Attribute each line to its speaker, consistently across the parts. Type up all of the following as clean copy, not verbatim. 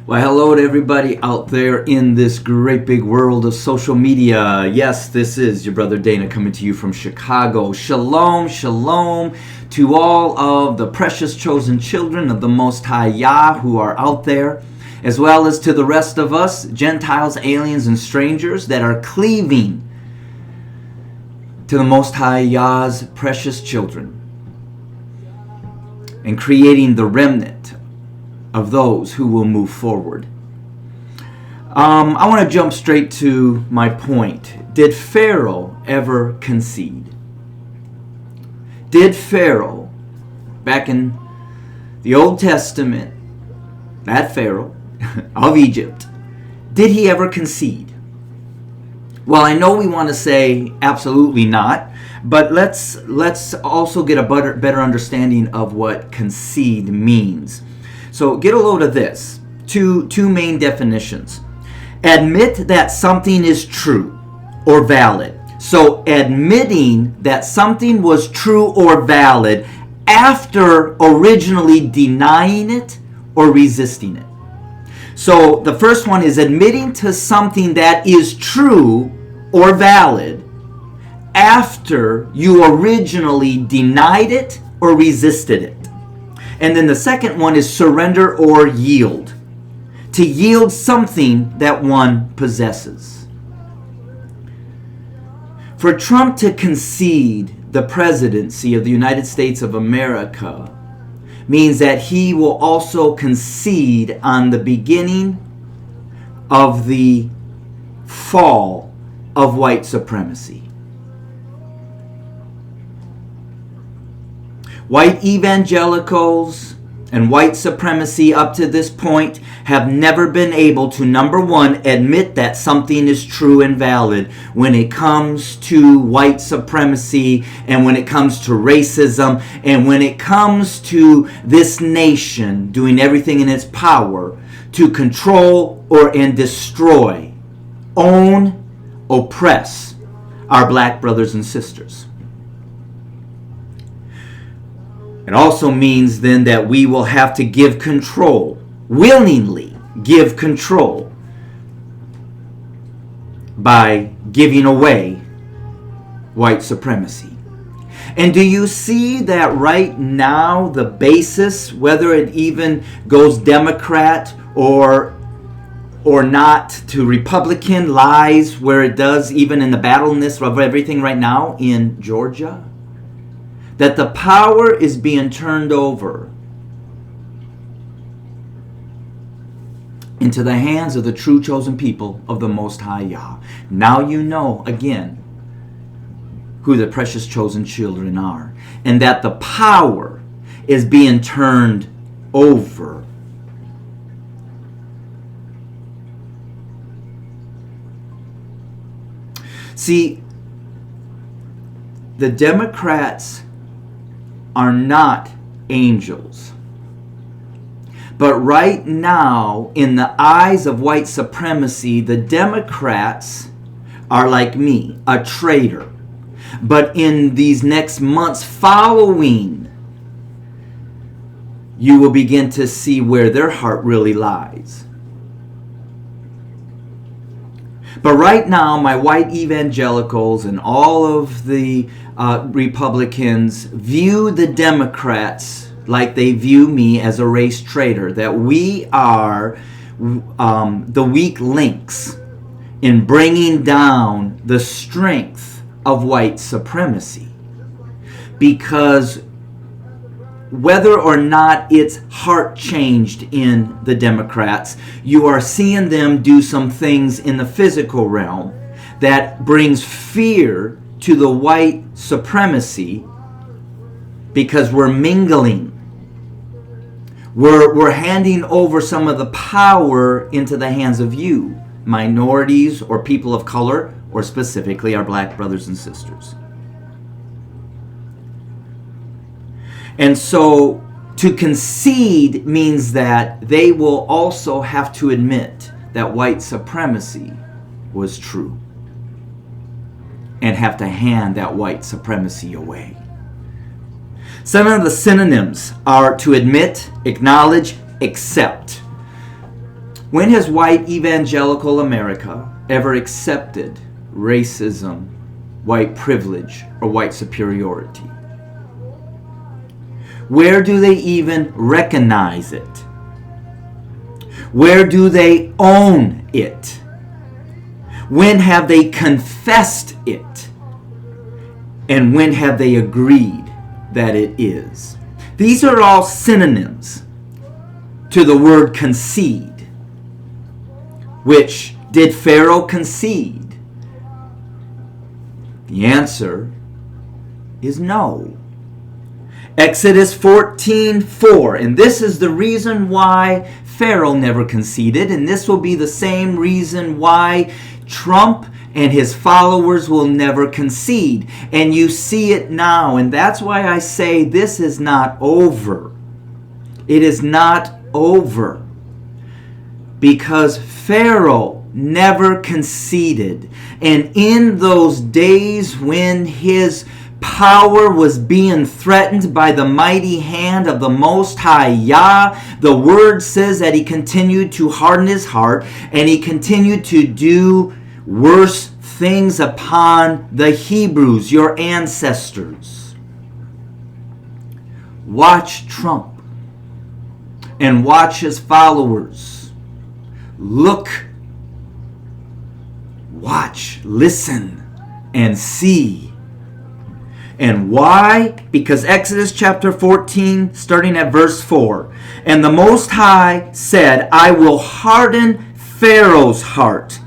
Speaker 1: Well, hello to everybody out there in this great big world of social media. Yes, this is your brother Dana coming to you from Chicago. Shalom, shalom to all of the precious chosen children of the Most High Yah who are out there, as well as to the rest of us, Gentiles, aliens, and strangers that are cleaving to the Most High Yah's precious children and creating the remnant of those who will move forward. I want to jump straight to my point. Did Pharaoh ever concede? Did Pharaoh, back in the Old Testament, that Pharaoh of Egypt, did he ever concede? Well, I know we want to say absolutely not, but let's also get a better understanding of what concede means. So get a load of this. Two main definitions. Admit that something is true or valid. So admitting that something was true or valid after originally denying it or resisting it. So the first one is admitting to something that is true or valid after you originally denied it or resisted it. And then the second one is surrender or yield. To yield something that one possesses. For Trump to concede the presidency of the United States of America means that he will also concede on the beginning of the fall of white supremacy. White evangelicals and white supremacy up to this point have never been able to, number one, admit that something is true and valid when it comes to white supremacy and when it comes to racism and when it comes to this nation doing everything in its power to control and destroy, own, oppress our black brothers and sisters. It also means then that we will have to give control, willingly give control, by giving away white supremacy. And do you see that right now the basis, whether it even goes Democrat or not to Republican, lies where it does even in the battleness of everything right now in Georgia? That the power is being turned over into the hands of the true chosen people of the Most High Yah. Now you know, again, who the precious chosen children are. And that the power is being turned over. See, the Democrats are not angels. But right now, in the eyes of white supremacy, the Democrats are like me, a traitor. But in these next months following, you will begin to see where their heart really lies. But right now, my white evangelicals and all of the Republicans view the Democrats like they view me as a race traitor, that we are the weak links in bringing down the strength of white supremacy. Because whether or not it's heart changed in the Democrats, you are seeing them do some things in the physical realm that brings fear to the white supremacy, because we're mingling. We're handing over some of the power into the hands of you, minorities or people of color, or specifically our black brothers and sisters. And so to concede means that they will also have to admit that white supremacy was true and have to hand that white supremacy away. Some of the synonyms are to admit, acknowledge, accept. When has white evangelical America ever accepted racism, white privilege, or white superiority? Where do they even recognize it? Where do they own it? When have they confessed it? And when have they agreed that it is? These are all synonyms to the word concede. Which, did Pharaoh concede? The answer is no. Exodus 14:4, and this is the reason why Pharaoh never conceded, and this will be the same reason why Trump and his followers will never concede. And you see it now, and that's why I say this is not over. It is not over. Because Pharaoh never conceded. And in those days when his power was being threatened by the mighty hand of the Most High Yah, the word says that he continued to harden his heart and he continued to do worse things upon the Hebrews, your ancestors. Watch Trump and watch his followers. Look, watch, listen, and see. And why? Because Exodus chapter 14, starting at verse 4. And the Most High said, I will harden Pharaoh's heart,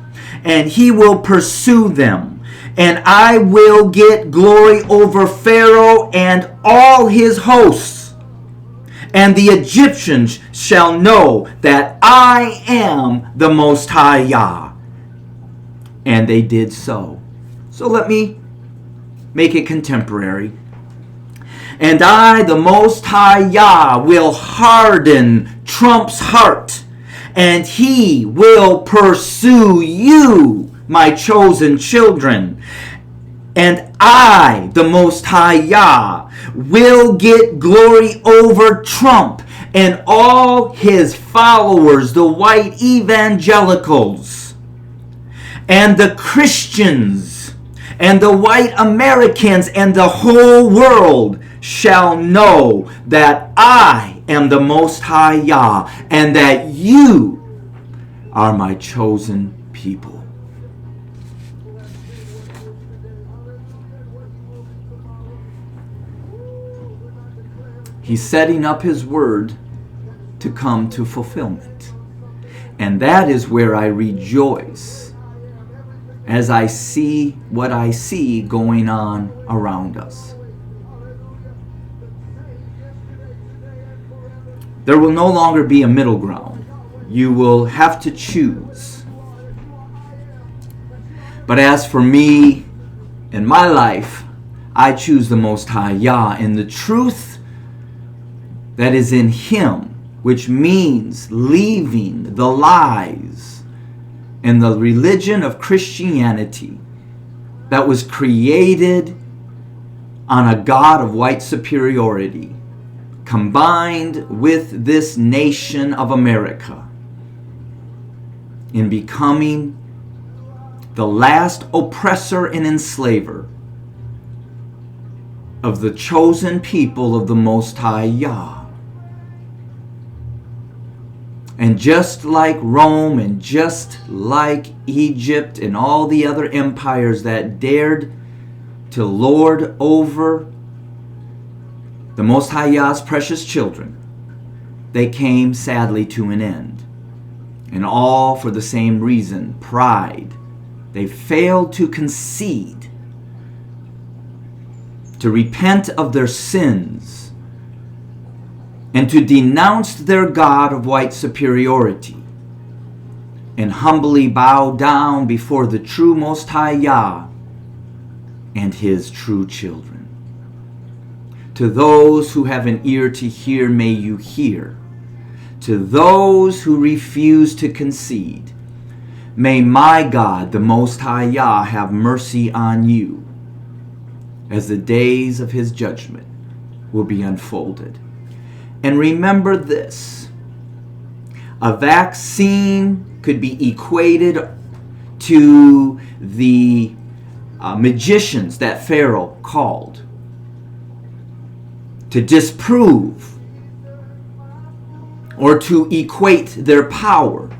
Speaker 1: and he will pursue them. And I will get glory over Pharaoh and all his hosts. And the Egyptians shall know that I am the Most High Yah. And they did so. So let me make it contemporary. And I, the Most High Yah, will harden Trump's heart, and he will pursue you, my chosen children. And I, the Most High Yah, will get glory over Trump and all his followers, the white evangelicals, and the Christians, and the white Americans, and the whole world shall know that I am the Most High Yah, and that you are my chosen people. He's setting up his word to come to fulfillment. And that is where I rejoice as I see what I see going on around us. There will no longer be a middle ground. You will have to choose. But as for me and my life, I choose the Most High Yah and the truth that is in Him, which means leaving the lies and the religion of Christianity that was created on a God of white superiority, combined with this nation of America in becoming the last oppressor and enslaver of the chosen people of the Most High Yah. And just like Rome and just like Egypt and all the other empires that dared to lord over the Most High Yah's precious children, they came sadly to an end. And all for the same reason, pride. They failed to concede, to repent of their sins, and to denounce their God of white superiority, and humbly bow down before the true Most High Yah and His true children. To those who have an ear to hear, may you hear. To those who refuse to concede, may my God, the Most High Yah, have mercy on you as the days of His judgment will be unfolded. And remember this, A vaccine could be equated to the magicians that Pharaoh called to disprove or to equate their power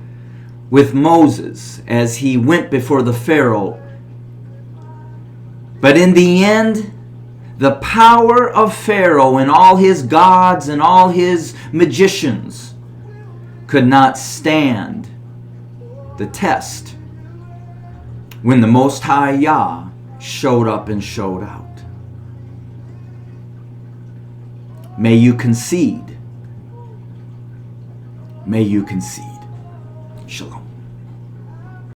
Speaker 1: with Moses as he went before the Pharaoh. But in the end, the power of Pharaoh and all his gods and all his magicians could not stand the test when the Most High Yah showed up and showed out. May you concede. May you concede. Shalom.